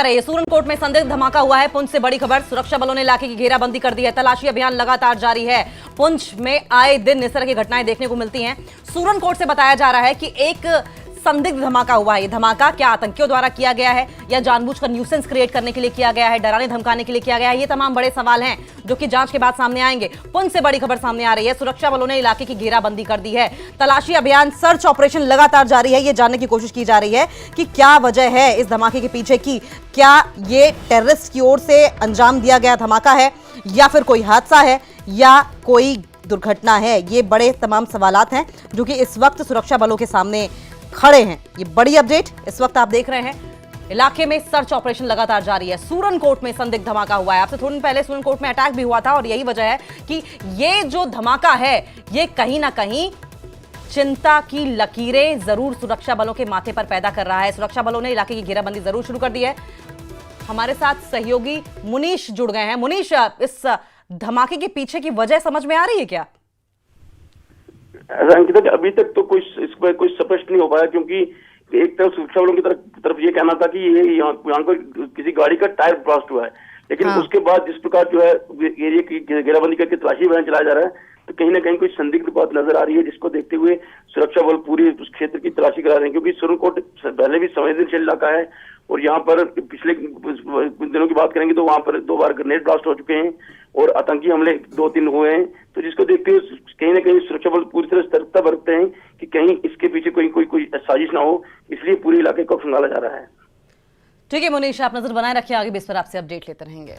रही है। सूरनकोट में संदिग्ध धमाका हुआ है। पुंछ से बड़ी खबर, सुरक्षा बलों ने इलाके की घेराबंदी कर दी है। तलाशी अभियान लगातार जारी है। पुंछ में आए दिन इस तरह की घटनाएं देखने को मिलती हैं। सूरनकोट से बताया जा रहा है कि एक संदिग्ध धमाका हुआ है। ये धमाका क्या आतंकियों द्वारा किया गया है या जानबूझकर न्यूसेंस क्रिएट करने के लिए किया गया है, डराने धमकाने के लिए किया गया है, ये तमाम बड़े सवाल हैं जो कि जांच के बाद सामने आएंगे। पुंछ से बड़ी खबर सामने आ रही है। सुरक्षा बलों ने इलाके की घेराबंदी कर दी है। तलाशी अभियान, सर्च ऑपरेशन लगातार जारी है। ये जानने की कोशिश की जा रही है कि क्या वजह है इस धमाके के पीछे की। क्या ये टेररिस्ट की ओर से अंजाम दिया गया धमाका है या फिर कोई हादसा है या कोई दुर्घटना है। ये बड़े तमाम सवालात हैं जो कि इस वक्त सुरक्षा बलों के सामने खड़े हैं। ये बड़ी अपडेट इस वक्त आप देख रहे हैं। इलाके में सर्च ऑपरेशन लगातार जारी है। सूरनकोट में संदिग्ध धमाका हुआ है। आपसे थोड़ी देर पहले सूरनकोट में अटैक भी हुआ था और यही वजह है कि ये जो धमाका है ये कहीं ना कहीं चिंता की लकीरें जरूर सुरक्षा बलों के माथे पर पैदा कर रहा है। सुरक्षा बलों ने इलाके की घेराबंदी जरूर शुरू कर दी है। हमारे साथ सहयोगी मुनीश जुड़ गए हैं। मुनीश, इस धमाके के पीछे की वजह समझ में आ रही है क्या? ऐसा अंकिता कि अभी तक तो इस पर कोई स्पष्ट नहीं हो पाया, क्योंकि एक तरफ सुरक्षा बलों की तरफ ये कहना था कि ये यहाँ पर किसी गाड़ी का टायर ब्लास्ट हुआ है, लेकिन उसके बाद जिस प्रकार जो है एरिया की घेराबंदी करके तलाशी अभियान चलाया जा रहा है, तो कहीं ना कहीं कोई संदिग्ध बात नजर आ रही है, जिसको देखते हुए सुरक्षा बल पूरी उस क्षेत्र की तलाशी करा रहे हैं। क्योंकि सूरनकोट पहले भी संवेदनशील इलाका है और यहाँ पर पिछले दिनों की बात करेंगे तो वहां पर 2 बार ग्रेनेड ब्लास्ट हो चुके हैं और आतंकी हमले 2-3 हुए हैं। तो जिसको देखते हुए कहीं ना कहीं सुरक्षा बल पूरी तरह सतर्कता बरतते हैं कि कहीं इसके पीछे कोई साजिश ना हो, इसलिए पूरे इलाके को खंगाला जा रहा है। ठीक है मुनीश, आप नजर बनाए रखिए, आगे भी इस पर आपसे अपडेट लेते रहेंगे।